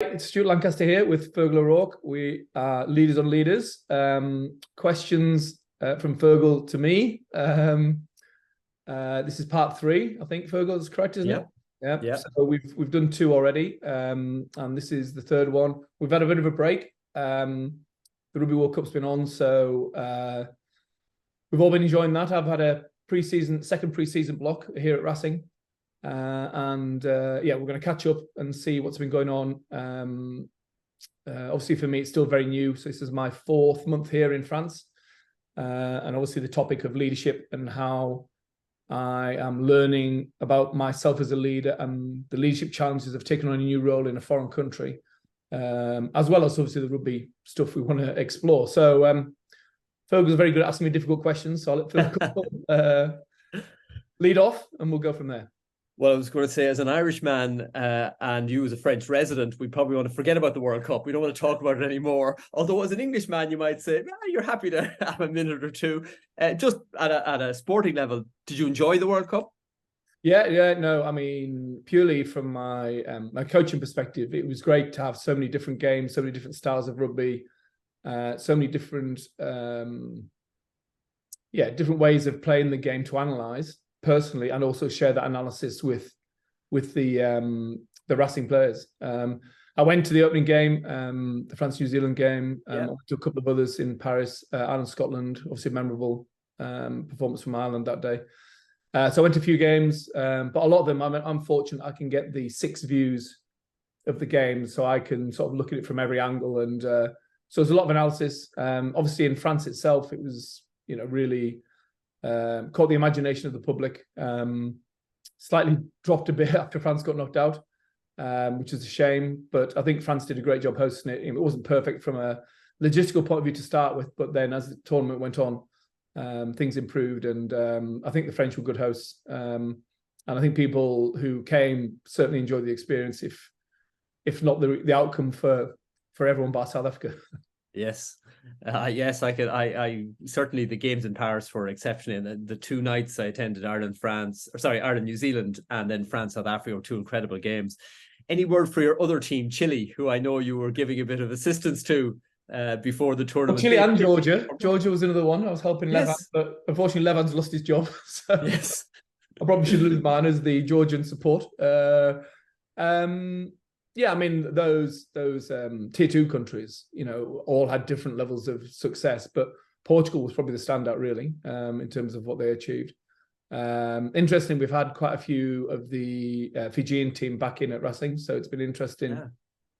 It's Stuart Lancaster here with Feargal Rourke. We are leaders on leaders. Questions from Feargal to me. This is part 3, I think. Feargal is correct, isn't it? Yeah. So we've done 2 already, and this is the 3rd one. We've had a bit of a break. The Rugby World Cup's been on, so we've all been enjoying that. I've had a second pre-season block here at Racing. We're going to catch up and see what's been going on. Obviously, for me, it's still very new. So this is my 4th month here in France. And obviously the topic of leadership and how I am learning about myself as a leader and the leadership challenges of taking on a new role in a foreign country, as well as obviously the rugby stuff we want to explore. So Fergal's very good at asking me difficult questions. So I'll let Fergal lead off and we'll go from there. Well, I was going to say, as an Irishman and you as a French resident, we probably want to forget about the World Cup. We don't want to talk about it anymore. Although as an Englishman, you might say, you're happy to have a minute or two. Just at a sporting level, did you enjoy the World Cup? No, I mean, purely from my coaching perspective, it was great to have so many different games, so many different styles of rugby, so many different different ways of playing the game to analyse personally, and also share that analysis with the Racing players. I went to the opening game, the France-New Zealand game. I went to a couple of others in Paris, Ireland-Scotland, obviously a memorable performance from Ireland that day. So I went to a few games, but a lot of them, I'm fortunate I can get the 6 views of the game, so I can sort of look at it from every angle. And so there's a lot of analysis. Obviously in France itself, it was, really caught the imagination of the public. Slightly dropped a bit after France got knocked out, which is a shame. But I think France did a great job hosting it. It wasn't perfect from a logistical point of view to start with, but then as the tournament went on, things improved, and I think the French were good hosts. And I think people who came certainly enjoyed the experience, if not the outcome for everyone but South Africa. Yes. I certainly, the games in Paris were exceptional. And the 2 nights I attended Ireland, New Zealand, and then France, South Africa were 2 incredible games. Any word for your other team, Chile, who I know you were giving a bit of assistance to before the tournament? Well, Chile and Georgia. Georgia was another one. I was helping Levan, but unfortunately Levan's lost his job. So yes. I probably should lose mine as the Georgian support. I mean, those tier 2 countries, all had different levels of success, but Portugal was probably the standout, really, in terms of what they achieved. Interesting, we've had quite a few of the Fijian team back in at Racing, so it's been interesting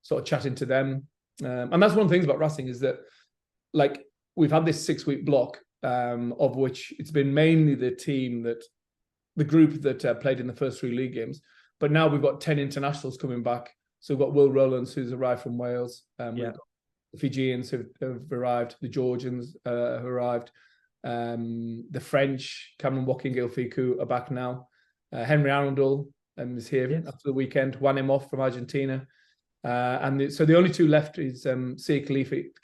sort of chatting to them. And that's one of the things about Racing is that, like, we've had this 6-week block, of which it's been mainly the group that played in the first 3 league games, but now we've got 10 internationals coming back. So we've got Will Rowlands, who's arrived from Wales. We've got the Fijians who have arrived, the Georgians who arrived, the French, Cameron Woking-Gilfiku are back now. Henry Arundel is here after the weekend. Juan Emoff from Argentina. So the only 2 left is Siya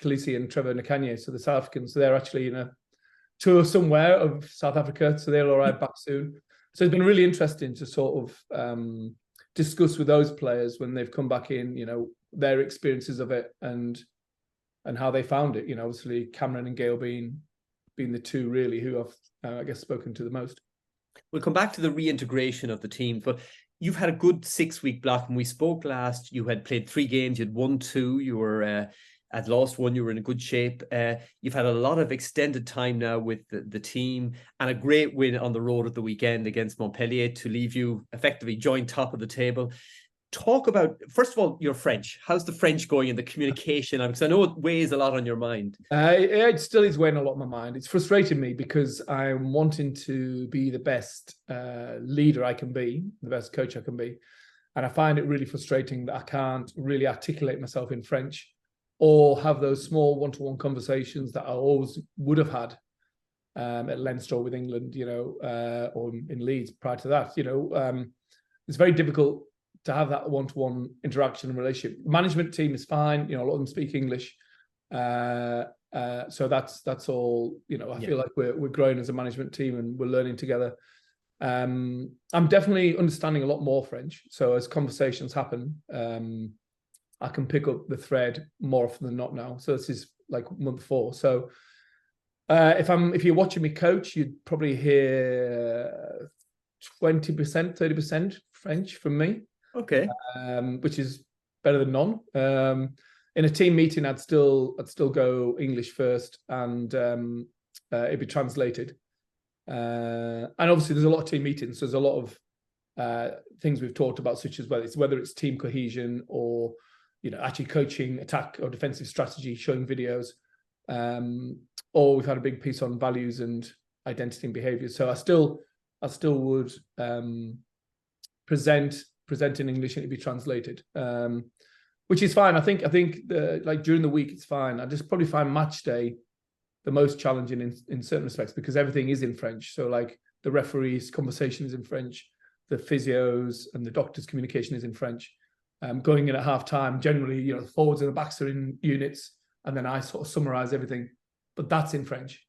Kolisi and Trevor Nakanye. So the South Africans, so they're actually in a tour somewhere of South Africa, so they'll arrive back soon. So it's been really interesting to sort of discuss with those players when they've come back in, their experiences of it and how they found it. Obviously Cameron and Gail being the 2 really who I've, I guess, spoken to the most. We'll come back to the reintegration of the team, but you've had a good 6-week block. When we spoke last, you had played 3 games, you had won 2, you were had lost 1, you were in a good shape. You've had a lot of extended time now with the team, and a great win on the road at the weekend against Montpellier to leave you effectively joint top of the table. Talk about, first of all, your French. How's the French going in the communication? Because I know it weighs a lot on your mind. It still is weighing a lot on my mind. It's frustrating me because I'm wanting to be the best leader I can be, the best coach I can be. And I find it really frustrating that I can't really articulate myself in French, or have those small one-to-one conversations that I always would have had at Leinster with England, or in Leeds prior to that. It's very difficult to have that one-to-one interaction and relationship. Management team is fine. A lot of them speak English. So that's all, I feel like we're growing as a management team and we're learning together. I'm definitely understanding a lot more French. So as conversations happen, I can pick up the thread more often than not now. So this is like month 4. So if you're watching me coach, you'd probably hear 20%, 30% French from me. Okay. Which is better than none. In a team meeting, I'd still go English first, and it'd be translated. And obviously, there's a lot of team meetings. So there's a lot of things we've talked about, such as whether it's team cohesion or actually coaching attack or defensive strategy, showing videos, or we've had a big piece on values and identity and behavior. So I still would present in English and it'd be translated, which is fine. I think like during the week it's fine. I just probably find match day the most challenging in certain respects because everything is in French. So like the referees' conversation is in French, the physios and the doctors' communication is in French. Going in at half time, generally, the forwards and the backs are in units, and then I sort of summarize everything, but that's in French.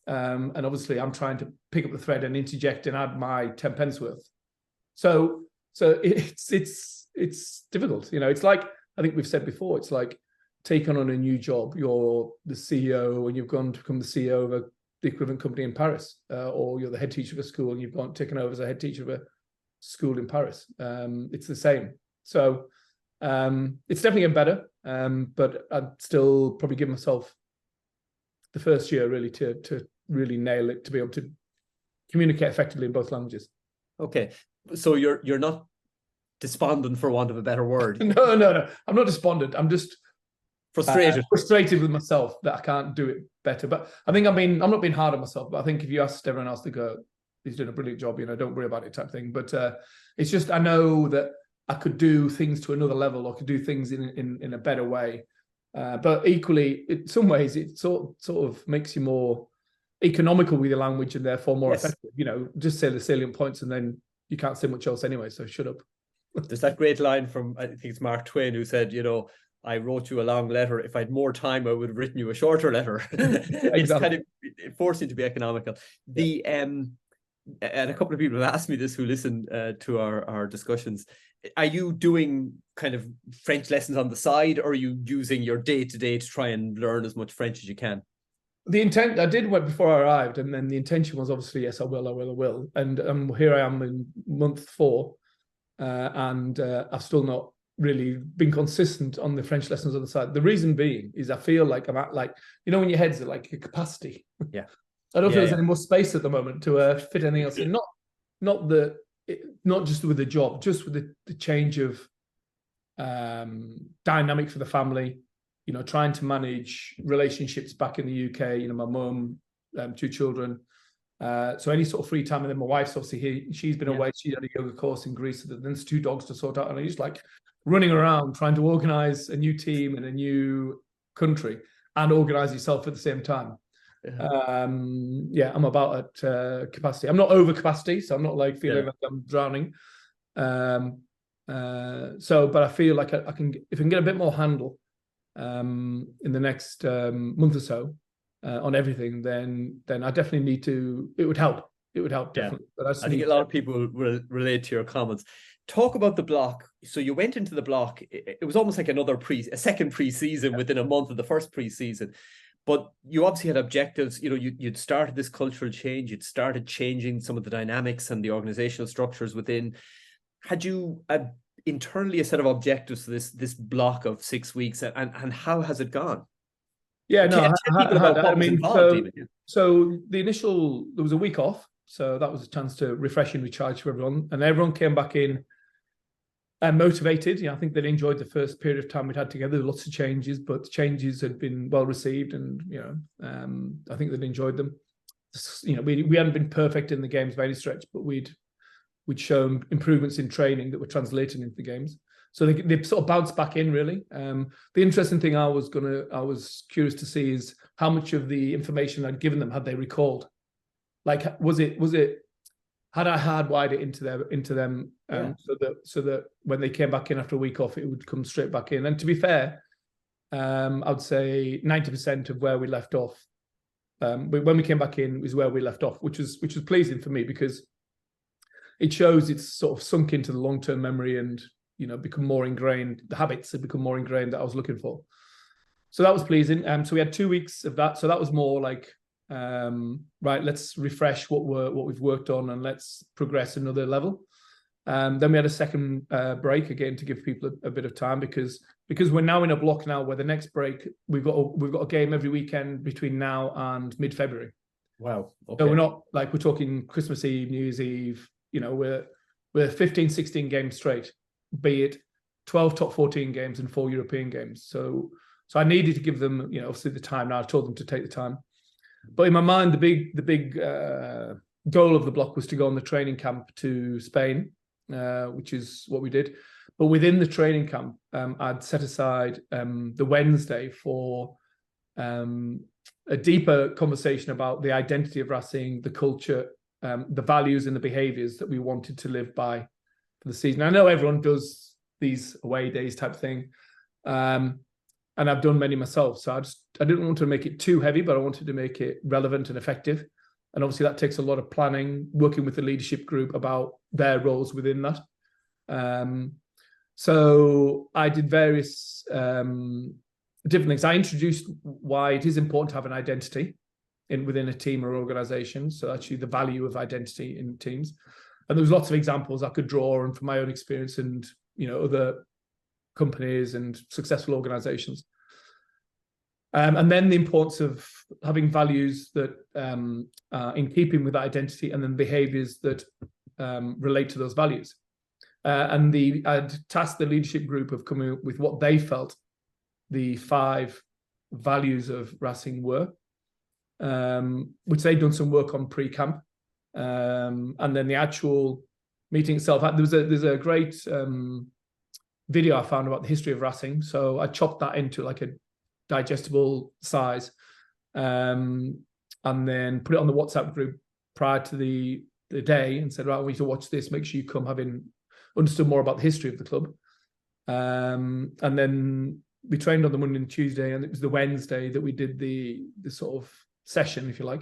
And obviously I'm trying to pick up the thread and interject and add my 10 pence worth. So it's difficult. It's like, I think we've said before, it's like taking on a new job. You're the CEO and you've gone to become the CEO of the equivalent company in Paris, or you're the head teacher of a school and you've taken over as a head teacher of a school in Paris. It's the same. So it's definitely getting better, but I'd still probably give myself the first year really to really nail it, to be able to communicate effectively in both languages. Okay, so you're not despondent, for want of a better word. No, I'm not despondent. I'm just frustrated with myself that I can't do it better. But I think I'm not being hard on myself, but I think if you asked everyone else to go, he's doing a brilliant job, don't worry about it type thing. But it's just, I know that I could do things to another level or could do things in a better way. But equally, in some ways, it sort of makes you more economical with your language and therefore more effective. Just say the salient points and then you can't say much else anyway, so shut up. There's that great line from, I think it's Mark Twain, who said, I wrote you a long letter. If I had more time, I would have written you a shorter letter. Exactly. It's kind of forcing to be economical. Yeah. And a couple of people have asked me this who listen to our discussions. Are you doing kind of French lessons on the side, or are you using your day-to-day to try and learn as much French as you can? The intent, I did before I arrived, and then the intention was obviously, yes, I will. And here I am in month 4, and I've still not really been consistent on the French lessons on the side. The reason being is I feel like I'm at when your head's at like a capacity. Yeah. I don't feel there's any more space at the moment to fit anything else in. Not just with the job, just with the change of dynamic for the family. Trying to manage relationships back in the UK. My mum, 2 children. So any sort of free time, and then my wife's obviously here. She's been away. She had a yoga course in Greece. So then there's 2 dogs to sort out, and I just like running around trying to organise a new team in a new country and organise yourself at the same time. I'm about at capacity. I'm not over capacity, so I'm not like feeling like I'm drowning. But I feel like I can, if I can get a bit more handle in the next month or so on everything, then I definitely need to. It would help. Definitely. But I think a lot of people will relate to your comments. Talk about the block. So you went into the block. It was almost like a second pre-season within a month of the first pre-season. But you obviously had objectives. You'd started this cultural change. You'd started changing some of the dynamics and the organizational structures within. Had you internally a set of objectives for this block of 6 weeks, and how has it gone? Yeah, no, so the initial, there was a week off, so that was a chance to refresh and recharge for everyone, and everyone came back in motivated. I think they enjoyed the first period of time we'd had together. Lots of changes, but the changes had been well received, and I think they'd enjoyed them. We hadn't been perfect in the games by any stretch, but we'd shown improvements in training that were translating into the games. So they sort of bounced back in, really. The interesting thing I was curious to see is how much of the information I'd given them had they recalled. Like, was it had I hardwired it into them so that when they came back in after a week off, it would come straight back in. And to be fair, I'd say 90% of where we left off, when we came back in, was where we left off, which was pleasing for me, because it shows it's sort of sunk into the long-term memory, and become more ingrained. The habits had become more ingrained that I was looking for. So that was pleasing. So we had 2 weeks of that. So that was more like, right, let's refresh what we've worked on and let's progress another level. Then we had a second break again to give people a bit of time because we're now in a block now where the next break we've got a game every weekend between now and mid-February. Wow. Okay. So we're not like we're talking Christmas Eve, New Year's Eve. We're 15, 16 games straight, be it 12 top 14 games and 4 European games. So I needed to give them, obviously the time. Now I told them to take the time, but in my mind, the big goal of the block was to go on the training camp to Spain, which is what we did. But within the training camp, I'd set aside the Wednesday for a deeper conversation about the identity of Racing, the culture, the values and the behaviours that we wanted to live by for the season. I know everyone does these away days type thing, and I've done many myself. So I didn't want to make it too heavy, but I wanted to make it relevant and effective. And obviously that takes a lot of planning, working with the leadership group about their roles within that. So I did various different things. I introduced why it is important to have an identity within a team or organization. So actually the value of identity in teams. And there was lots of examples I could draw on from my own experience and, other companies and successful organizations. And then the importance of having values that in keeping with that identity, and then behaviors that relate to those values. I'd tasked the leadership group of coming up with what they felt the 5 values of Racing were, which they'd done some work on pre-camp. And then the actual meeting itself, there's a great video I found about the history of Racing. So I chopped that into like a digestible size, and then put it on the WhatsApp group prior to the day and said, right, we need to watch this, make sure you come having understood more about the history of the club. And then we trained on the Monday and Tuesday, and it was the Wednesday that we did the sort of session, if you like.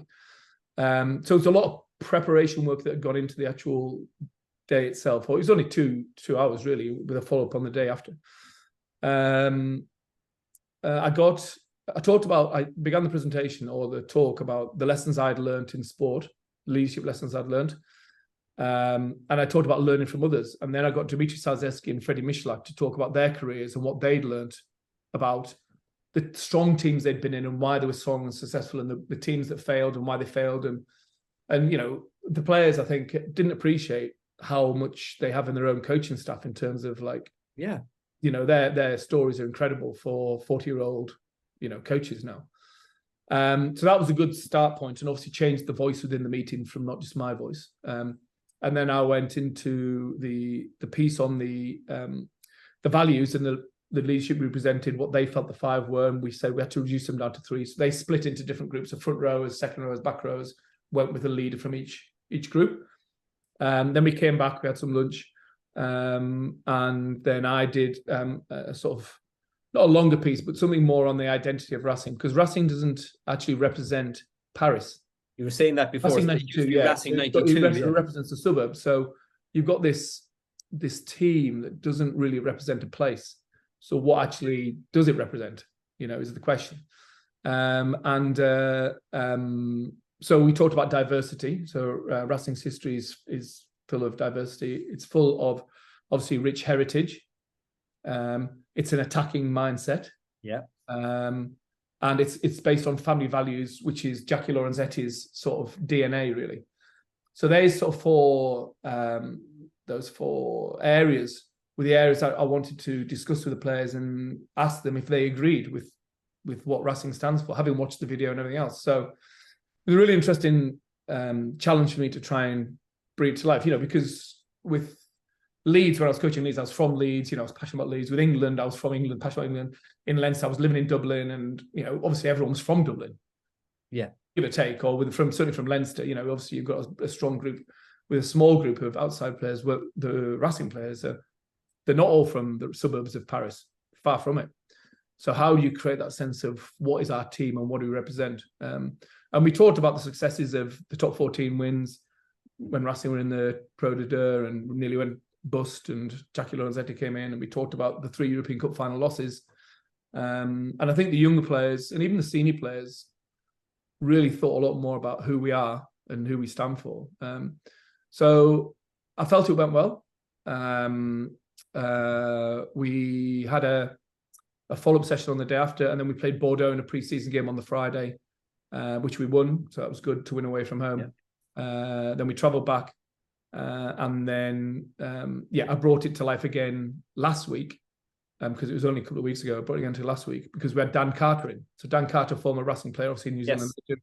So it's a lot of preparation work that had gone into the actual day itself. Or it was only two hours really, with a follow-up on the day after. I began the presentation or the talk about the lessons I'd learned in sport, leadership lessons I'd learned. And I talked about learning from others. And then I got Dimitri Sarzeski and Freddie Michalak to talk about their careers and what they'd learned about the strong teams they'd been in and why they were strong and successful, and the teams that failed and why they failed. And the players, I think, didn't appreciate how much they have in their own coaching staff in terms of their stories are incredible for 40-year-old, coaches now. So that was a good start point, and obviously changed the voice within the meeting from not just my voice. And then I went into the piece on the values, and the leadership represented what they felt the 5 were, and we said we had to reduce them down to 3. So they split into different groups of front rowers, second rowers, back rowers, went with a leader from each group. Then we came back, we had some lunch, and then I did a sort of, not a longer piece, but something more on the identity of Racing, because Racing doesn't actually represent Paris. You were saying that before. Racing 92, yeah. Racing 92, it represents the suburb. So you've got this team that doesn't really represent a place. So what actually does it represent? Is the question. So we talked about diversity. So Racing's history is full of diversity. It's full of obviously rich heritage. It's an attacking mindset. Yeah. And it's based on family values, which is Jackie Lorenzetti's sort of DNA, really. So there's sort of those 4 areas were the areas I wanted to discuss with the players and ask them if they agreed with what Racing stands for, having watched the video and everything else. So it was a really interesting challenge for me to try and bring it to life, because with Leeds, when I was coaching Leeds, I was from Leeds, I was passionate about Leeds. With England, I was from England, passionate about England. In Leinster, I was living in Dublin, and, obviously everyone was from Dublin. Yeah. Give or take, or certainly from Leinster, obviously you've got a strong group with a small group of outside players. Where the Racing players they're not all from the suburbs of Paris, far from it. So how do you create that sense of what is our team and what do we represent? And we talked about the successes of the top 14 wins when Racing were in the Pro de Deux and nearly went bust, and Jackie Lorenzetti came in, and we talked about the 3 European Cup final losses. And I think the younger players and even the senior players really thought a lot more about who we are and who we stand for. So I felt it went well. We had a follow-up session on the day after, and then we played Bordeaux in a pre-season game on the Friday, which we won. So that was good to win away from home. Yeah. Then we travelled back, and then I brought it to life again last week, because it was only a couple of weeks ago. I brought it again to last week because we had Dan Carter in. So Dan Carter, former wrestling player, obviously in New Zealand. Yes.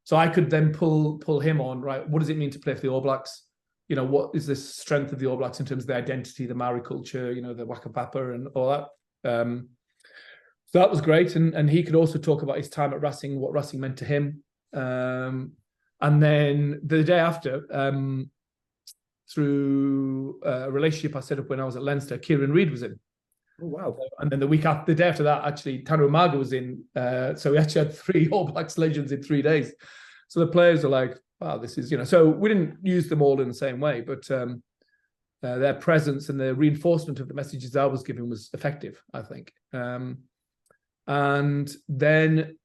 So I could then pull him on, right? What does it mean to play for the All Blacks? You know, what is the strength of the All Blacks in terms of the identity, the Maori culture, you know, the Waka Papa and all that. So that was great. And he could also talk about his time at Racing, what Racing meant to him. And then the day after, through a relationship I set up when I was at Leinster, Kieran Reid was in. Oh, wow. And then the day after that, actually, Tana Umaga was in. So we actually had 3 All Blacks legends in 3 days. So the players are like, wow, this is, you know, so we didn't use them all in the same way, but their presence and the reinforcement of the messages I was giving was effective, I think. And then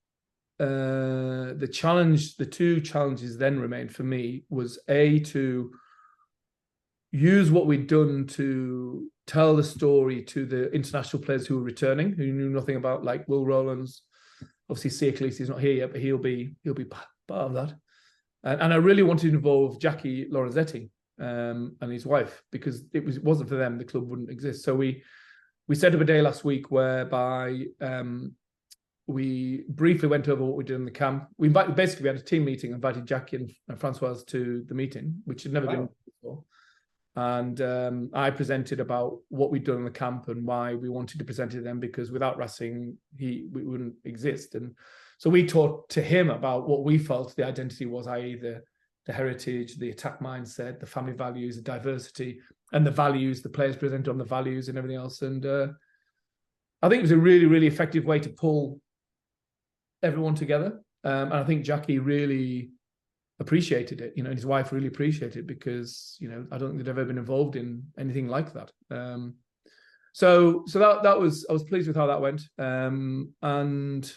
the 2 challenges then remained for me was to use what we'd done to tell the story to the international players who were returning, who knew nothing about, like Will Rowlands. Obviously, Siya Kolisi is not here yet, but he'll be part of that. And I really wanted to involve Jackie Lorenzetti and his wife, because it wasn't for them, the club wouldn't exist. So we set up a day last week whereby we briefly went over what we did in the camp. We had a team meeting, invited Jackie and Francoise to the meeting, which had never been before. And I presented about what we'd done in the camp and why we wanted to present it to them, because without Racing, we wouldn't exist. And so we talked to him about what we felt the identity was, i.e. the heritage, the attack mindset, the family values, the diversity, and the values, the players presented on the values and everything else. And I think it was a really, really effective way to pull everyone together. And I think Jackie really appreciated it, you know, and his wife really appreciated it, because, you know, I don't think they'd ever been involved in anything like that. So that was, I was pleased with how that went. And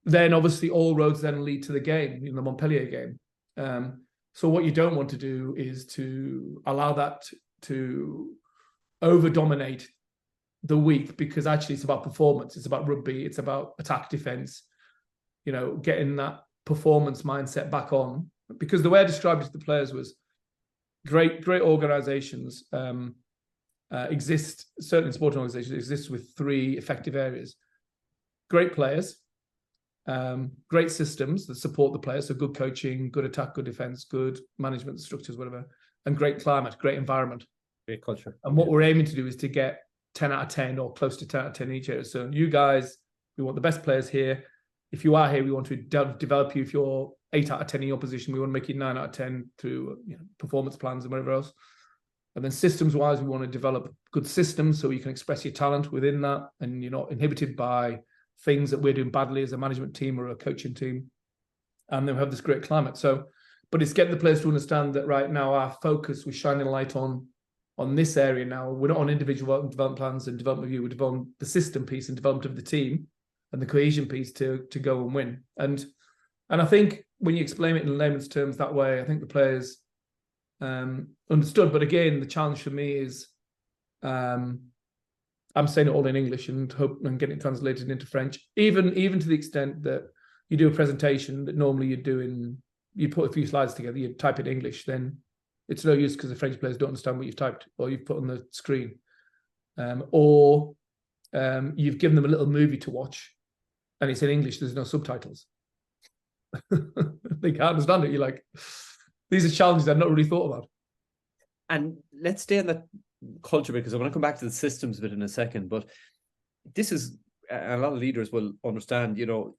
then obviously all roads then lead to the game, the Montpellier game. So what you don't want to do is to allow that to over-dominate the week, because actually it's about performance, it's about rugby, it's about attack defense, you know, getting that performance mindset back on. Because the way I described it to the players was great organizations exist, certainly sporting organizations exist with 3 effective areas: great players, great systems that support the players, so good coaching, good attack, good defense, good management structures, whatever, and great climate, great environment, great culture. And what we're aiming to do is to get 10 out of 10 or close to 10 out of 10 in each area. So you guys, we want the best players here. If you are here, we want to develop you. If you're 8 out of 10 in your position, we want to make you 9 out of 10 through performance plans and whatever else. And then systems-wise, we want to develop good systems so you can express your talent within that, and you're not inhibited by things that we're doing badly as a management team or a coaching team. And then we have this great climate. So, but it's getting the players to understand that right now our focus, we're shining a light on this area now. We're not on individual development plans and development review. We're developing the system piece and development of the team and the cohesion piece to go and win. And I think when you explain it in layman's terms that way, I think the players understood. But again, the challenge for me is I'm saying it all in English and getting it translated into French, even to the extent that you do a presentation that normally you put a few slides together, you type it in English, then it's no use because the French players don't understand what you've typed or you've put on the screen. Or you've given them a little movie to watch and it's in English, there's no subtitles. They can't understand it. You're like, these are challenges I've not really thought about. And let's stay on that culture, because I want to come back to the systems bit in a second. But this is, a lot of leaders will understand, you know,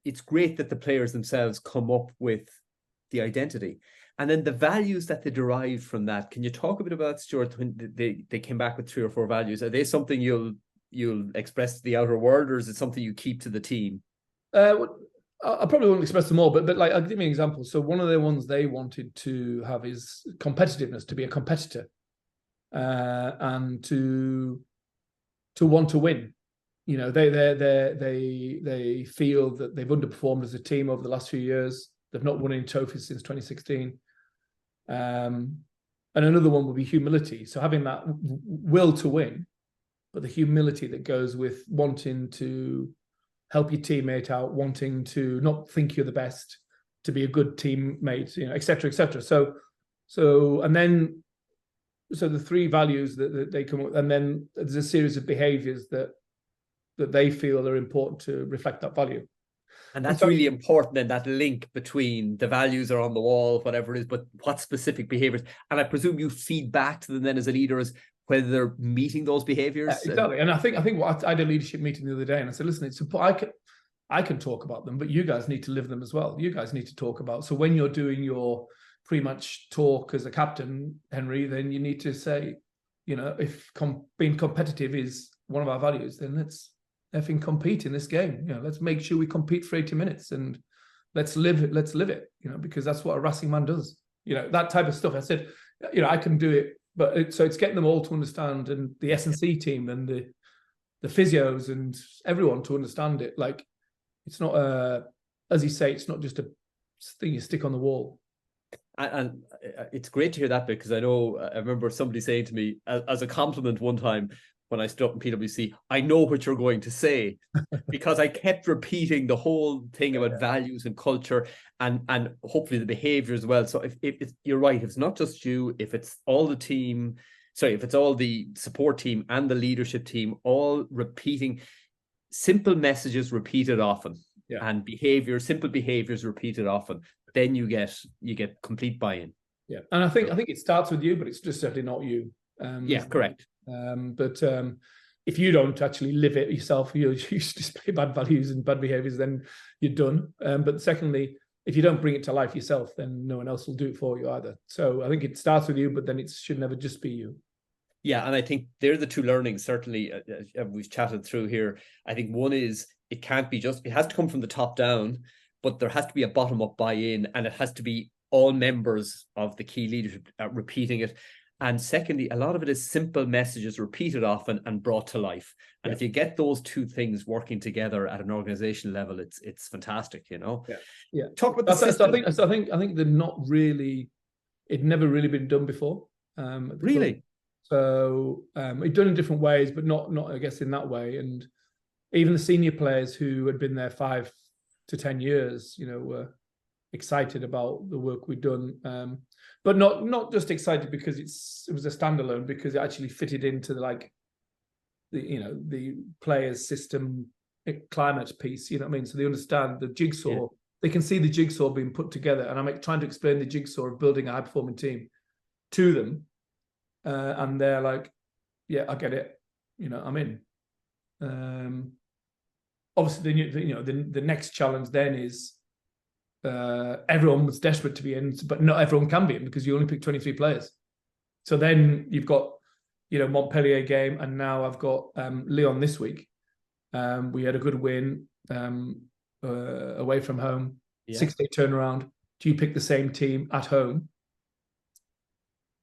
it's great that the players themselves come up with the identity and then the values that they derived from that. Can you talk a bit about, Stuart, when they came back with 3 or 4 values? Are they something you'll express to the outer world, or is it something you keep to the team? I probably won't express them all, but like, I'll give you an example. So one of the ones they wanted to have is competitiveness, to be a competitor. and to want to win. You know, they feel that they've underperformed as a team over the last few years. They've not won any trophies since 2016. And another one would be humility. So having that will to win, but the humility that goes with wanting to help your teammate out, wanting to not think you're the best, to be a good teammate, you know, et cetera, et cetera. So the three values that they come up, and then there's a series of behaviors that they feel are important to reflect that value. And that's really important, then, that link between the values are on the wall, whatever it is, but what specific behaviors. And I presume you feed back to them then as a leader as whether they're meeting those behaviors. Exactly. And I think I had a leadership meeting the other day, and I said, listen, it's I can talk about them, but you guys need to live them as well. You guys need to talk about. So when you're doing your pre-match talk as a captain, Henry, then you need to say, you know, if being competitive is one of our values, then let's effing compete in this game. You know, let's make sure we compete for 80 minutes and let's live it. Let's live it, you know, because that's what a Racing man does. You know, that type of stuff. I said, you know, I can do it, but it's getting them all to understand, and the S&C team and the physios and everyone to understand it. Like, it's not as you say, it's not just a thing you stick on the wall. And it's great to hear that, because I know, I remember somebody saying to me as a compliment one time when I stood up in PwC, I know what you're going to say, because I kept repeating the whole thing about values and culture and hopefully the behavior as well. So if you're right, if it's not just you, if it's all the team, if it's all the support team and the leadership team, all repeating simple messages repeated often, and simple behaviors repeated often, then you get complete buy-in. Yeah, and I think it starts with you, but it's just certainly not you. Correct. But if you don't actually live it yourself, you display bad values and bad behaviors, then you're done. But secondly, if you don't bring it to life yourself, then no one else will do it for you either. So I think it starts with you, but then it should never just be you. Yeah, and I think they're the two learnings, certainly, we've chatted through here. I think one is it has to come from the top down, but there has to be a bottom-up buy-in, and it has to be all members of the key leadership repeating it. And secondly, a lot of it is simple messages repeated often and brought to life. And if you get those two things working together at an organizational level, it's fantastic, you know. Yeah. Talk about the system. I think they're not really. It'd never really been done before. Really. So it's done in different ways, but not I guess in that way. And even the senior players who had been there 5 to 10 years, you know, were excited about the work we'd done. But not just excited because it was a standalone, because it actually fitted into the players' system climate piece. You know what I mean? So they understand the jigsaw. Yeah. They can see the jigsaw being put together, and I'm trying to explain the jigsaw of building a high-performing team to them, and they're like, "Yeah, I get it. You know, I'm in." Obviously, the next challenge then is. Everyone was desperate to be in, but not everyone can be in because you only pick 23 players. So then you've got, Montpellier game, and now I've got Lyon this week. We had a good win away from home, 6-day turnaround. Do you pick the same team at home?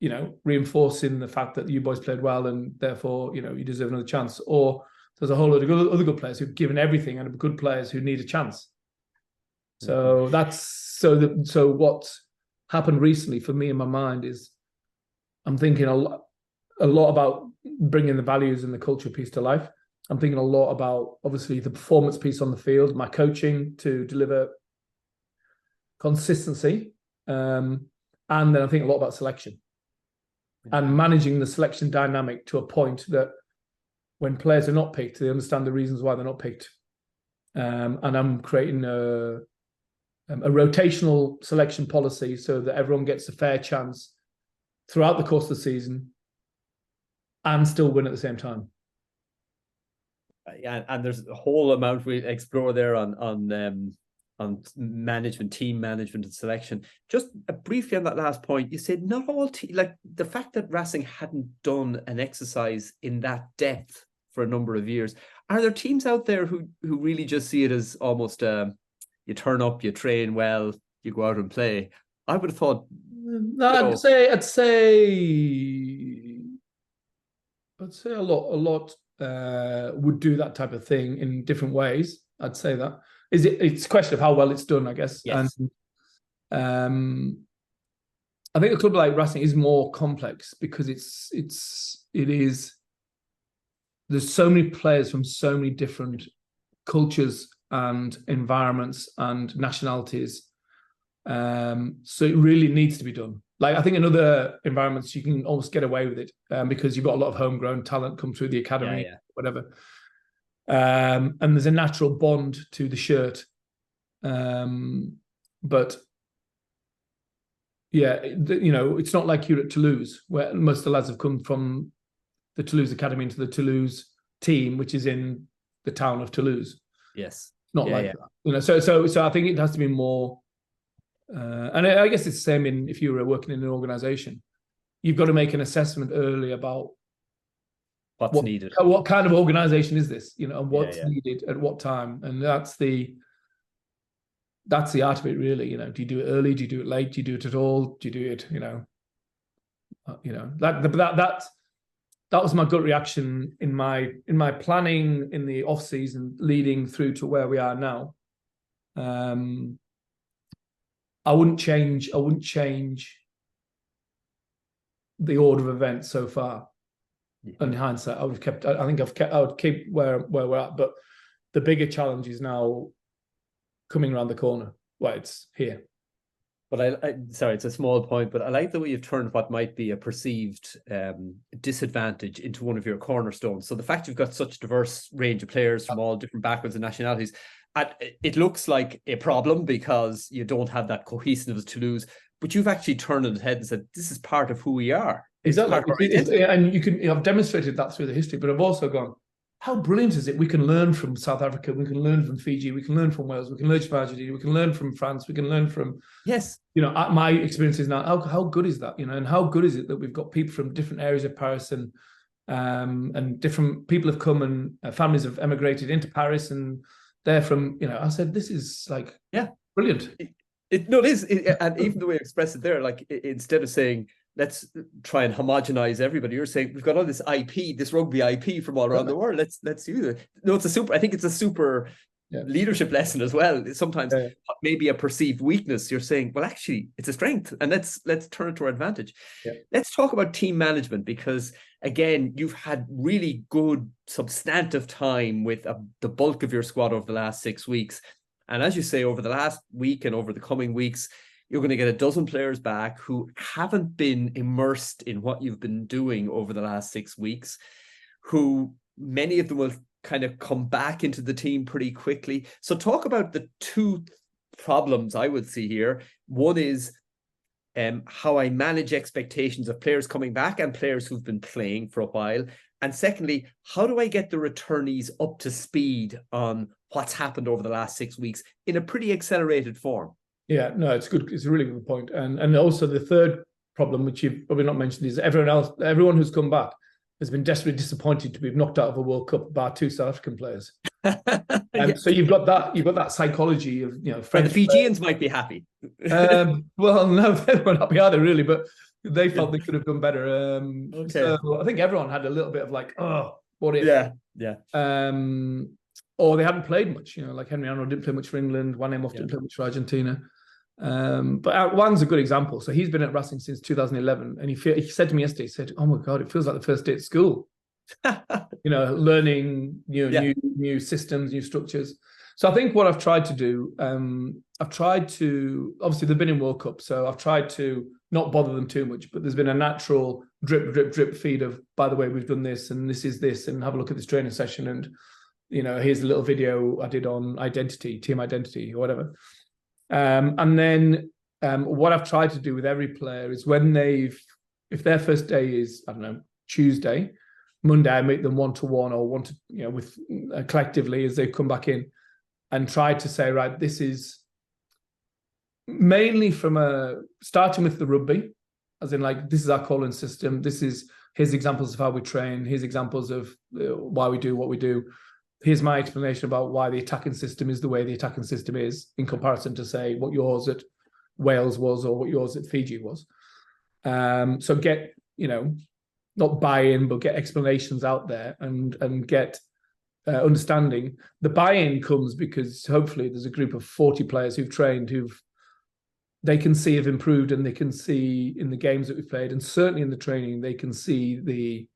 Reinforcing the fact that you boys played well and therefore, you deserve another chance. Or there's a whole lot of other good players who've given everything and good players who need a chance. So so what's happened recently for me in my mind is I'm thinking a lot about bringing the values and the culture piece to life. I'm thinking a lot about, obviously, the performance piece on the field, my coaching to deliver consistency. And then I think a lot about selection and managing the selection dynamic to a point that when players are not picked, they understand the reasons why they're not picked. And I'm creating a rotational selection policy so that everyone gets a fair chance throughout the course of the season and still win at the same time. Yeah, and there's a whole amount we explore there on management, team management, and selection. Just briefly on that last point, you said not all like the fact that Racing hadn't done an exercise in that depth for a number of years. Are there teams out there who really just see it as almost you turn up, you train well, you go out and play? I would have thought. No, I'd say I'd say a lot would do that type of thing in different ways. I'd say that it's a question of how well it's done, I guess. Yes. And I think a club like Racing is more complex because it is. There's so many players from so many different cultures and environments and nationalities. So it really needs to be done. Like I think in other environments you can almost get away with it because you've got a lot of homegrown talent come through the academy, whatever. And there's a natural bond to the shirt. But yeah, it's not like you're at Toulouse where most of the lads have come from the Toulouse academy into the Toulouse team, which is in the town of Toulouse. Yes, not that. So I think it has to be more. And I guess it's the same if you were working in an organization. You've got to make an assessment early about what's needed. What kind of organization is this? And what's needed at what time, and that's the art of it, really. Do you do it early? Do you do it late? Do you do it at all? Do you do it? That was my gut reaction in my planning in the off season, leading through to where we are now. I wouldn't change the order of events so far. In hindsight, I would keep where we're at. But the bigger challenge is now coming around the corner. Well, it's here. But sorry, it's a small point, but I like the way you've turned what might be a perceived disadvantage into one of your cornerstones. So the fact you've got such a diverse range of players from all different backgrounds and nationalities, it looks like a problem because you don't have that cohesiveness to lose, but you've actually turned on its head and said, this is part of who we are. Exactly. And I've demonstrated that through the history, but I've also gone, how brilliant is it? We can learn from South Africa, we can learn from Fiji, we can learn from Wales, we can learn from Argentina, we can learn from France, we can learn from my experiences now. How good is that? And how good is it that we've got people from different areas of Paris and different people have come and families have emigrated into Paris and they're from, I said, this is like brilliant. It is. And even the way I express it there, like instead of saying, let's try and homogenize everybody, you're saying we've got all this IP, this rugby IP from all around the world. Let's use it. No, I think it's a super leadership lesson as well. Sometimes maybe a perceived weakness, you're saying, well, actually, it's a strength, and let's turn it to our advantage. Yeah. Let's talk about team management, because again, you've had really good substantive time with the bulk of your squad over the last 6 weeks. And as you say, over the last week and over the coming weeks, you're going to get a dozen players back who haven't been immersed in what you've been doing over the last 6 weeks, who many of them will kind of come back into the team pretty quickly. So talk about the two problems I would see here. One is how I manage expectations of players coming back and players who've been playing for a while. And secondly, how do I get the returnees up to speed on what's happened over the last 6 weeks in a pretty accelerated form? Yeah, no, it's good. It's a really good point. And also the third problem, which you've probably not mentioned, is everyone who's come back has been desperately disappointed to be knocked out of a World Cup by 2 South African players. So you've got that psychology of, French. The Fijians might be happy. Well, no, they weren't happy either, really, but they felt they could have done better. Okay. So I think everyone had a little bit of like, oh, what if? Yeah. Or they hadn't played much, like Henry Arnold didn't play much for England, Juan Emoff didn't play much for Argentina. But Juan's a good example. So he's been at Racing since 2011, and he said to me yesterday, he said, "Oh my God, it feels like the first day at school." Learning new systems, new structures. So I think what I've tried to do, obviously they've been in World Cup, so I've tried to not bother them too much, but there's been a natural drip feed of, by the way, we've done this and this is this, and have a look at this training session, and here's a little video I did on team identity or whatever. And then what I've tried to do with every player is if their first day is, I don't know, Tuesday, Monday, I meet them one-to-one or collectively as they come back in, and try to say, right, this is mainly starting with the rugby, as in like, this is our calling system. Here's examples of how we train. Here's examples of why we do what we do. Here's my explanation about why the attacking system is the way the attacking system is in comparison to, say, what yours at Wales was or what yours at Fiji was. So get, not buy-in, but get explanations out there and get understanding. The buy-in comes because hopefully there's a group of 40 players who've trained, they can see have improved, and they can see in the games that we've played, and certainly in the training, they can see the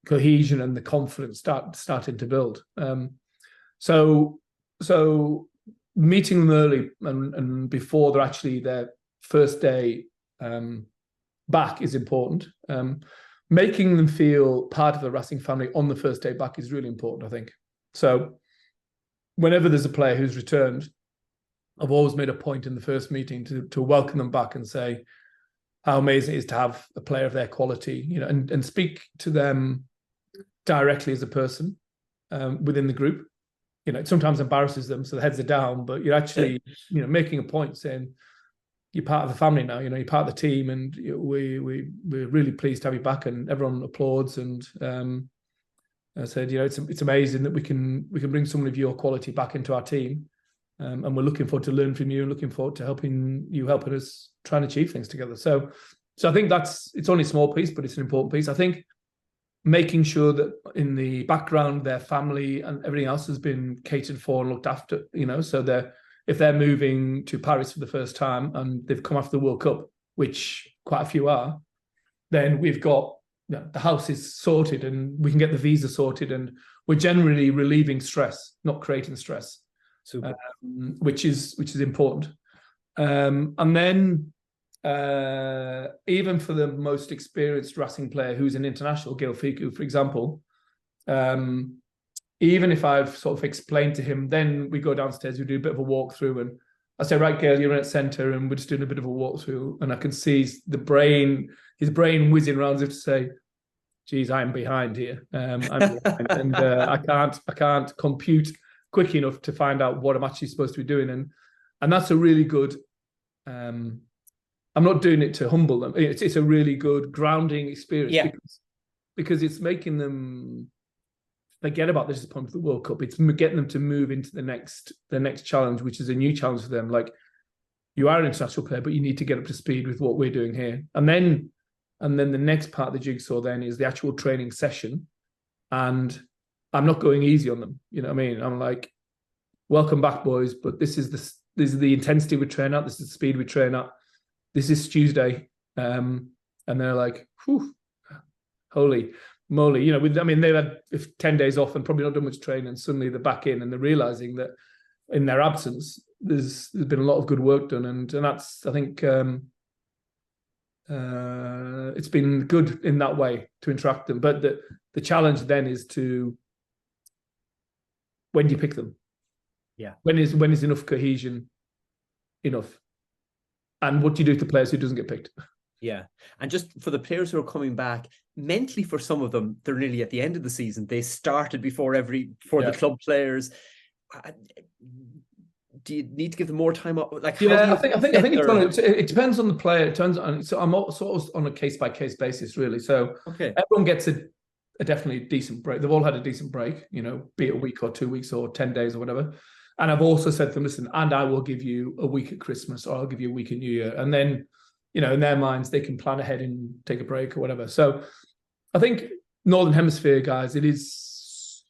cohesion and the confidence starting to build. So meeting them early and before they're actually their first day back is important. Making them feel part of the Racing family on the first day back is really important, I think. So whenever there's a player who's returned, I've always made a point in the first meeting to welcome them back and say how amazing it is to have a player of their quality, you know, and speak to them directly as a person within the group. You know, it sometimes embarrasses them, so the heads are down, but you're actually, you know, making a point saying you're part of the family now, you know, you're part of the team, and we're really pleased to have you back, and everyone applauds. And I said, you know, it's amazing that we can bring someone of your quality back into our team. And we're looking forward to learning from you and looking forward to helping us try and achieve things together. So I think it's only a small piece, but it's an important piece. I think making sure that in the background, their family and everything else has been catered for and looked after, you know, so if they're moving to Paris for the first time and they've come after the World Cup, which quite a few are, then we've got, you know, the house is sorted and we can get the visa sorted, and we're generally relieving stress, not creating stress. Super. Which is important. And then even for the most experienced Racing player who's an international, Gail Fiku, for example, even if I've sort of explained to him, then we go downstairs, we do a bit of a walkthrough, and I say, right, Gail, you're in at centre, and we're just doing a bit of a walkthrough, and I can see his brain whizzing around as if to say, geez, I'm behind here. I'm behind, and I can't compute quick enough to find out what I'm actually supposed to be doing, and that's a really good. I'm not doing it to humble them. It's a really good grounding experience, because it's making them forget about the disappointment of the World Cup. It's getting them to move into the next challenge, which is a new challenge for them. Like, you are an international player, but you need to get up to speed with what we're doing here, and then the next part of the jigsaw then is the actual training session, and I'm not going easy on them. You know what I mean? I'm like, welcome back, boys, but this is the intensity we train at. This is the speed we train at. This is Tuesday. And they're like, whew, holy moly. You know, they've had 10 days off and probably not done much training, and suddenly they're back in and they're realizing that in their absence, there's been a lot of good work done. And that's, I think, it's been good in that way to interact them. But the challenge then is when do you pick them? Yeah. When is enough cohesion enough? And what do you do to players who doesn't get picked? Yeah. And just for the players who are coming back, mentally for some of them, they're nearly at the end of the season. They started before the club players. Do you need to give them more time up? Like, I think it depends on the player. It turns on. So I'm sort of on a case-by-case basis, really. So everyone gets a definitely decent break. They've all had a decent break, you know, be it a week or 2 weeks or 10 days or whatever. And I've also said to them, listen, and I will give you a week at Christmas, or I'll give you a week at New Year. And then, you know, in their minds, they can plan ahead and take a break or whatever. So I think Northern Hemisphere guys, it's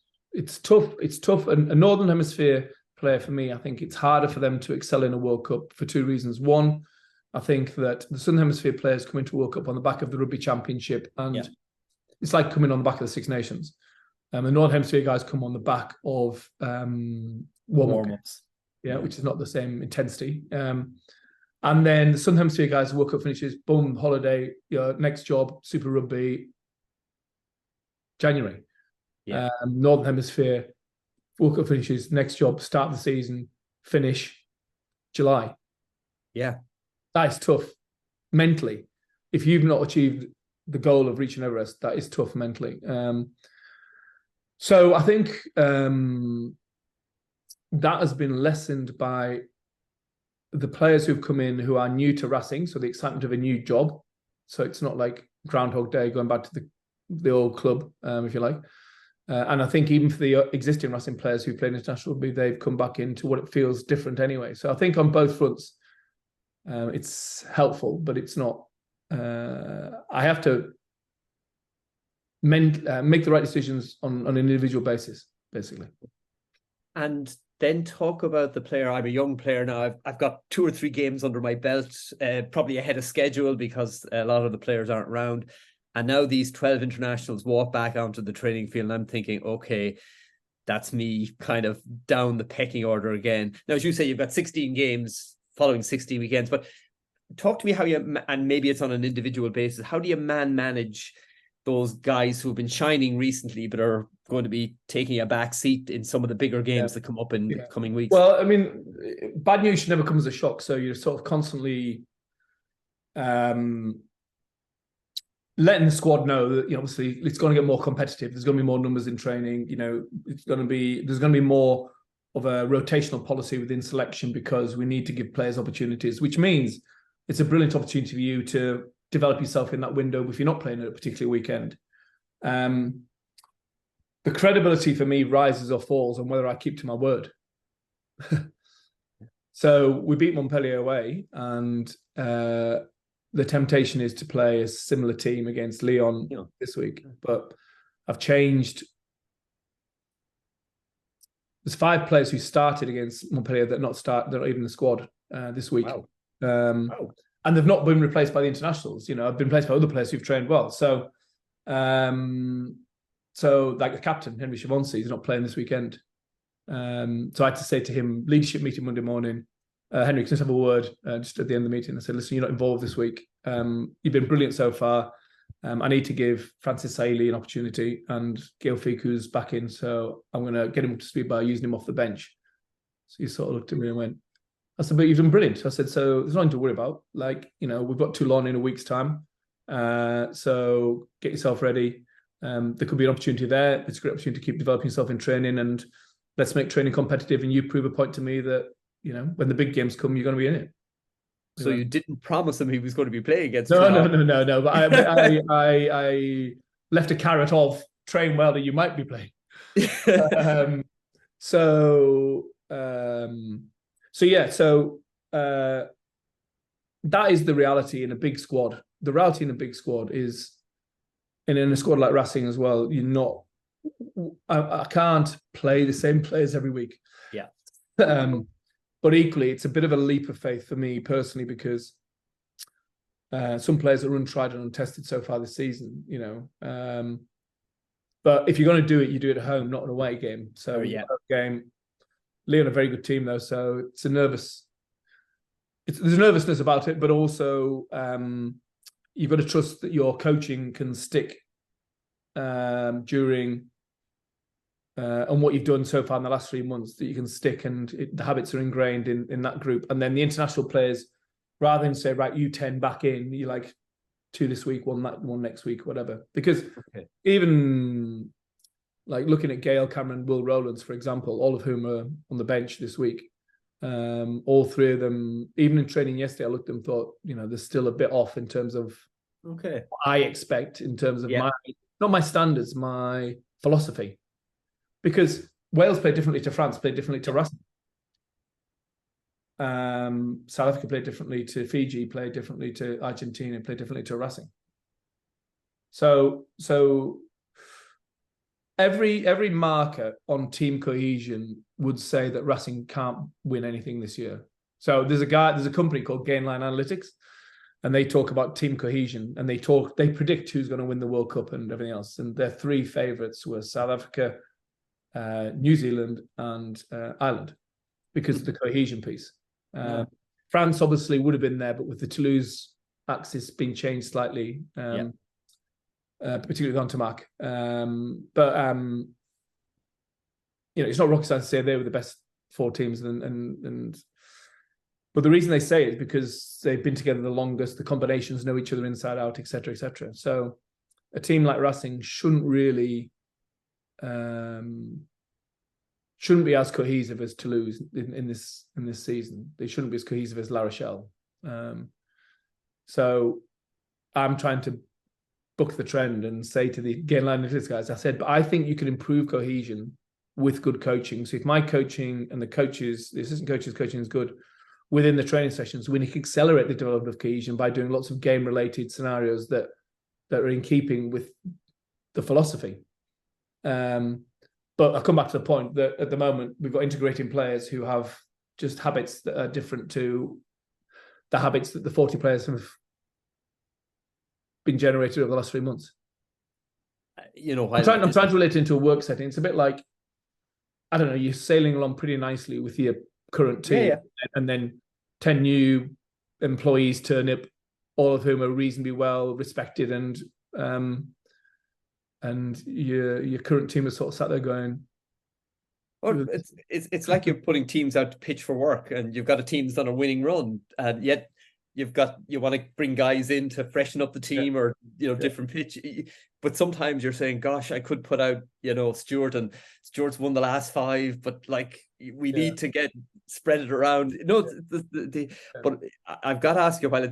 tough. It's tough. And a Northern Hemisphere player, for me, I think it's harder for them to excel in a World Cup for two reasons. One, I think that the Southern Hemisphere players come into World Cup on the back of the Rugby Championship, and it's like coming on the back of the Six Nations. The Northern Hemisphere guys come on the back of warm-ups, which is not the same intensity. And then the Southern Hemisphere guys, World Cup finishes, boom, holiday, next job, Super Rugby, January. Northern Hemisphere, World Cup finishes, next job, start the season, finish, July. Yeah. That is tough mentally. If you've not achieved the goal of reaching Everest, that is tough mentally. So I think that has been lessened by the players who've come in who are new to Racing, so the excitement of a new job. So it's not like Groundhog Day going back to the old club, if you like. And I think even for the existing Racing players who played international rugby, they've come back into what it feels different anyway. So I think on both fronts, it's helpful, but it's not. I have to make the right decisions on an individual basis, basically. And then talk about the player. I'm a young player now. I've got 2 or 3 games under my belt, probably ahead of schedule because a lot of the players aren't around. And now these 12 internationals walk back onto the training field, and I'm thinking, okay, that's me kind of down the pecking order again. Now, as you say, you've got 16 games following 16 weekends, but talk to me how you, and maybe it's on an individual basis, how do you manage those guys who have been shining recently but are going to be taking a back seat in some of the bigger games that come up in the coming weeks? Well, I mean, bad news should never come as a shock. So you're sort of constantly letting the squad know that, obviously it's going to get more competitive. There's going to be more numbers in training. There's going to be more of a rotational policy within selection because we need to give players opportunities, which means it's a brilliant opportunity for you to develop yourself in that window if you're not playing at a particular weekend. The credibility for me rises or falls on whether I keep to my word. So we beat Montpellier away, and the temptation is to play a similar team against Lyon this week. But I've changed. There's 5 players who started against Montpellier that not even in the squad this week. Wow. And they've not been replaced by the internationals. I've been replaced by other players who've trained well. So, like the captain, Henry Chavonsi, is not playing this weekend. So I had to say to him, leadership meeting Monday morning, Henry, can I just have a word just at the end of the meeting? I said, listen, you're not involved this week. You've been brilliant so far. I need to give Francis Sailly an opportunity, and Gail Fiku's back in. So I'm going to get him up to speed by using him off the bench. So he sort of looked at me and went, I said, but you've done brilliant. I said, so there's nothing to worry about. We've got Toulon in a week's time. So get yourself ready. There could be an opportunity there. It's a great opportunity to keep developing yourself in training, and let's make training competitive. And you prove a point to me that, when the big games come, you're going to be in it. So you didn't promise him he was going to be playing against No. But I left a carrot of train well that you might be playing. So that is the reality in a big squad. The reality in a big squad is, and in a squad like Racing as well, I can't play the same players every week. Yeah. But equally, it's a bit of a leap of faith for me personally, because some players are untried and untested so far this season, but if you're going to do it, you do it at home, not an away game. So game, Lyon, a very good team though, so there's a nervousness about it, but also you've got to trust that your coaching can stick during and what you've done so far in the last 3 months, that you can stick, and the habits are ingrained in that group. And then the international players, rather than say, right, you 10 back in, you like 2 this week, one next week, whatever. Because even like looking at Gail, Cameron, Will Rowlands, for example, all of whom are on the bench this week, all 3 of them, even in training yesterday, I looked at them and thought, there's still a bit off in terms of what I expect in terms of not my standards, my philosophy. Because Wales played differently to France, played differently to Racing. South Africa played differently to Fiji, played differently to Argentina, played differently to Racing. So every marker on team cohesion would say that Racing can't win anything this year. So there's a company called Gainline Analytics, and they talk about team cohesion, and they predict who's going to win the World Cup and everything else. And their 3 favourites were South Africa, New Zealand, and Ireland, because of the cohesion piece. France obviously would have been there, but with the Toulouse axis being changed slightly, particularly with Antamac. It's not rocket science to say they were the best 4 teams, but the reason they say it is because they've been together the longest, the combinations know each other inside out, etc., etc. So a team like Racing shouldn't really shouldn't be as cohesive as Toulouse in this season. They shouldn't be as cohesive as La Rochelle. So I'm trying to book the trend and say to the Gainline Analytics guys, I said, but I think you can improve cohesion with good coaching. So if my coaching and the assistant coaches' coaching is good within the training sessions, we can accelerate the development of cohesion by doing lots of game-related scenarios that are in keeping with the philosophy. But I come back to the point that at the moment we've got integrating players who have just habits that are different to the habits that the 40 players have been generated over the last 3 months. I'm trying to relate it into a work setting. It's a bit like, I don't know, you're sailing along pretty nicely with your current team, and then 10 new employees turn up, all of whom are reasonably well respected, and your current team is sort of sat there going, well, it's like you're putting teams out to pitch for work, and you've got a team that's on a winning run, and yet you want to bring guys in to freshen up the team, or different pitch. But sometimes you're saying, gosh, I could put out Stuart, and Stuart's won the last 5, but like we need to spread it around. But I've got to ask you, while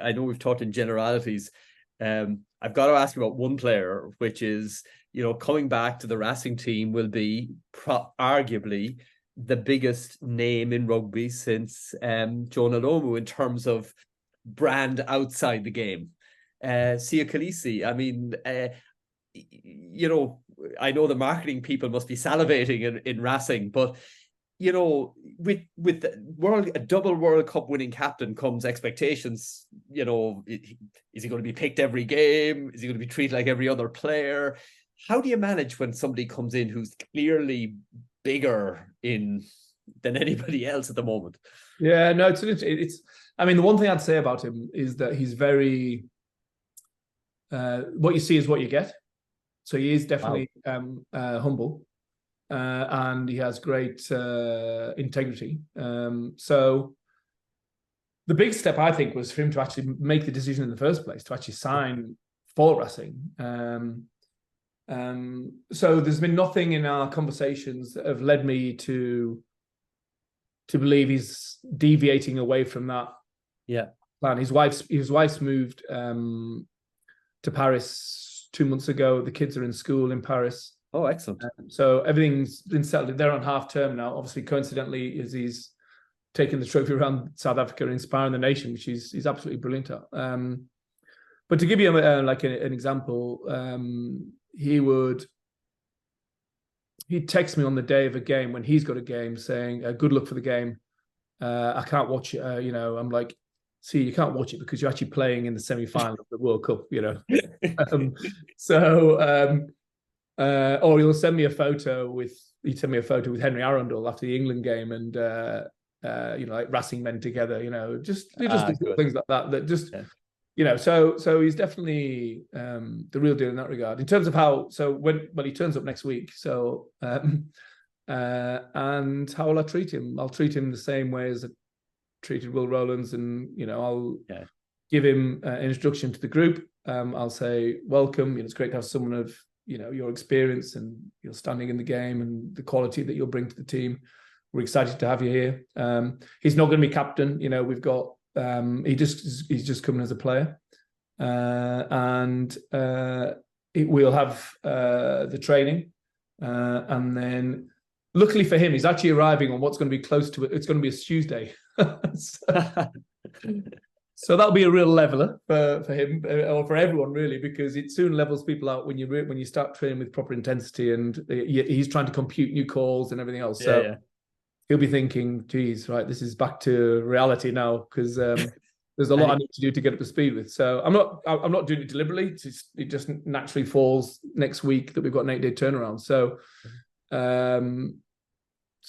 I know we've talked in generalities, I've got to ask you about one player, which is, coming back to the Racing team will be arguably the biggest name in rugby since Jonah Lomu in terms of brand outside the game. Siya Kolisi. I mean, I know the marketing people must be salivating in Racing, but with a double World Cup winning captain comes expectations. Is he going to be picked every game? Is he going to be treated like every other player? How do you manage when somebody comes in who's clearly bigger than anybody else at the moment? Yeah, no, it's. I mean, the one thing I'd say about him is that he's very. What you see is what you get. So he is definitely humble, and he has great integrity. So the big step, I think, was for him to actually make the decision in the first place, to actually sign for Racing. So there's been nothing in our conversations that have led me to believe he's deviating away from that plan. His wife's moved to Paris 2 months ago. The kids are in school in Paris. Oh, excellent. So everything's been settled. They're on half term now. Obviously, coincidentally, as he's taking the trophy around South Africa, inspiring the nation, which he's absolutely brilliant at. But to give you an example, he'd text me on the day of a game when he's got a game saying, good luck for the game. I can't watch it. I'm like, see, you can't watch it because you're actually playing in the semi-final of the World Cup, or he'll send me a photo with Henry Arundel after the England game, and like Racing men together, just things like that just so he's definitely the real deal in that regard. In terms of when he turns up next week, and how will I treat him? I'll treat him the same way as I treated Will Rowlands, and I'll give him an introduction to the group. I'll say welcome. It's great to have someone of your experience and your standing in the game and the quality that you'll bring to the team. We're excited to have you here. He's not going to be captain. We've got he's just coming as a player, and we'll have the training, and then luckily for him, he's actually arriving on what's going to be close to it. It's going to be a Tuesday. So that'll be a real leveler for him, or for everyone really, because it soon levels people out when you start training with proper intensity, and he's trying to compute new calls and everything else. He'll be thinking, geez, right, this is back to reality now, because there's a lot I need to do to get up to speed with. So I'm not doing it deliberately. It just naturally falls next week that we've got an 8-day turnaround. So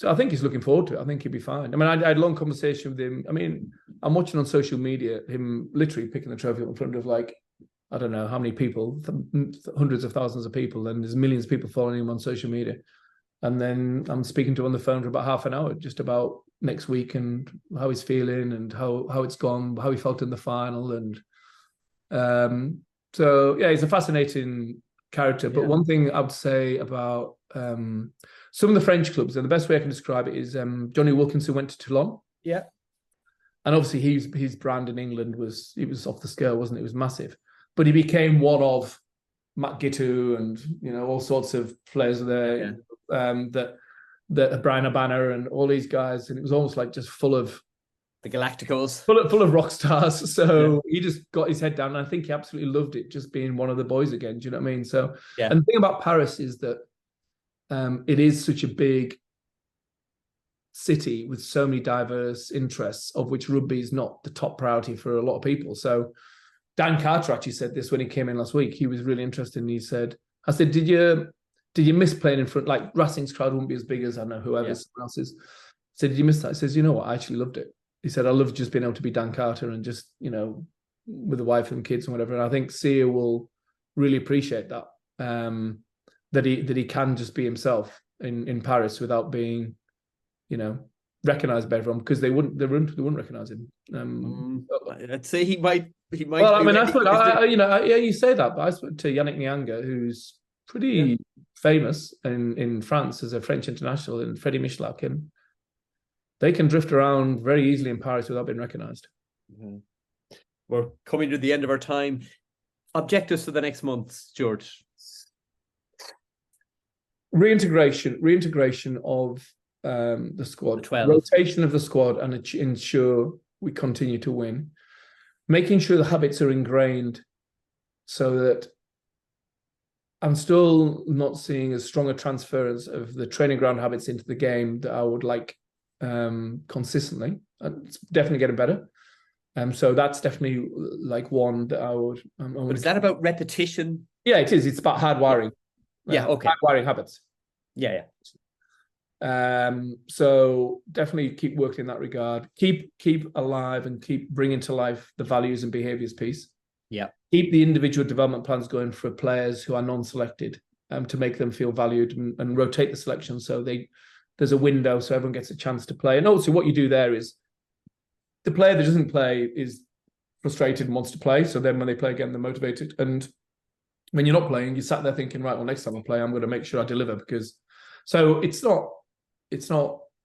I think he's looking forward to it. I think he'll be fine. I mean, I had a long conversation with him. I mean, I'm watching on social media him literally picking the trophy up in front of, like, I don't know how many people, hundreds of thousands of people, and there's millions of people following him on social media. And then I'm speaking to him on the phone for about half an hour, just about next week and how he's feeling and how it's gone, how he felt in the final. And so, yeah, he's a fascinating character. But one thing I would say about some of the French clubs, and the best way I can describe it is Johnny Wilkinson went to Toulon. Yeah. And obviously his brand in England was off the scale, wasn't it? It was massive. But he became one of Matt Gitu and, all sorts of players there, that Brian Abana and all these guys. And it was almost like just full of The Galacticos. full of rock stars. So he just got his head down, and I think he absolutely loved it, just being one of the boys again. Do you know what I mean? So, and the thing about Paris is that it is such a big city with so many diverse interests, of which rugby is not the top priority for a lot of people. So Dan Carter actually said this when he came in last week. He was really interested, and he said, I said, did you miss playing in front? Like Racing's crowd wouldn't be as big as, I don't know, whoever someone else's. I said, did you miss that? He says, you know what? I actually loved it. He said, I love just being able to be Dan Carter and just, you know, with the wife and kids and whatever. And I think Siya will really appreciate that, that he can just be himself in Paris without being, you know, recognized by everyone, because they wouldn't recognize him. I'd say he might. Well, I mean, I thought, you know, yeah, you say that, but I spoke to Yannick Nyanga, who's pretty famous in France as a French international, and Freddie Michelak, and they can drift around very easily in Paris without being recognised. Mm-hmm. We're coming to the end of our time. Objectives for the next month, Stuart? Reintegration of the squad, rotation of the squad, and ensure we continue to win. Making sure the habits are ingrained, so that I'm still not seeing as strong a transference of the training ground habits into the game that I would like consistently. It's definitely getting better. So that's definitely like one that I would. But is that about repetition? Yeah, it is. It's about hardwiring. Yeah, okay. Hardwiring habits. Yeah. So definitely keep working in that regard. Keep alive and keep bringing to life the values and behaviours piece. Yeah. Keep the individual development plans going for players who are non-selected, to make them feel valued, and rotate the selection so there's a window so everyone gets a chance to play. And also what you do there is the player that doesn't play is frustrated and wants to play. So then when they play again, they're motivated. And when you're not playing, you sat there thinking, right, well, next time I play, I'm going to make sure I deliver, because so it's not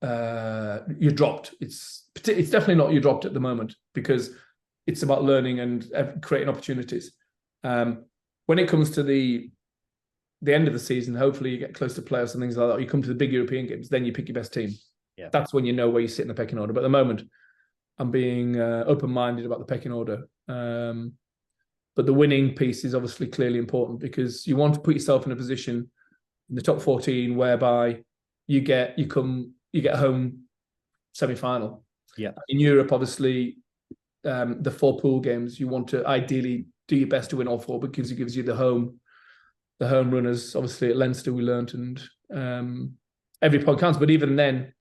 you're dropped. It's definitely not you're dropped at the moment, because it's about learning and creating opportunities. When it comes to the end of the season, hopefully you get close to playoffs and things like that. You come to the big European games, then you pick your best team. Yeah. That's when you know where you sit in the pecking order. But at the moment, I'm being open-minded about the pecking order. But the winning piece is obviously clearly important, because you want to put yourself in a position in the top 14 whereby you get home semi-final. Yeah. In Europe, obviously, the 4 pool games, you want to ideally do your best to win all 4, because it gives you the home runners. Obviously at Leinster we learnt, and every point counts. But even then,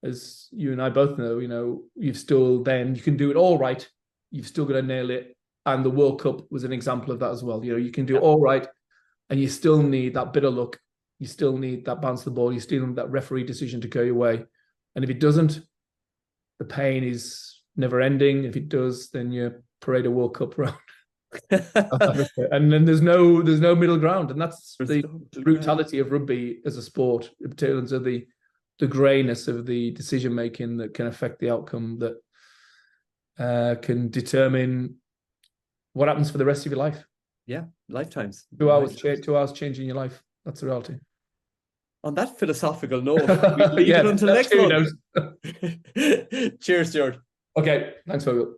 as you and I both know, you know, you can do it all right. You've still got to nail it. And the World Cup was an example of that as well. You know, you can do it all right, and you still need that bit of luck. You still need that bounce of the ball. You still need that referee decision to go your way. And if it doesn't, the pain is never ending. If it does, then you parade a World Cup round. And then there's no middle ground. And that's the brutality of rugby as a sport, in terms of the greyness of the decision making that can affect the outcome, that can determine what happens for the rest of your life. Yeah, lifetimes. 2 hours, 2 hours changing your life. That's the reality. On that philosophical note, we leave it until next month. Cheers, Stuart. Okay, thanks, Feargal.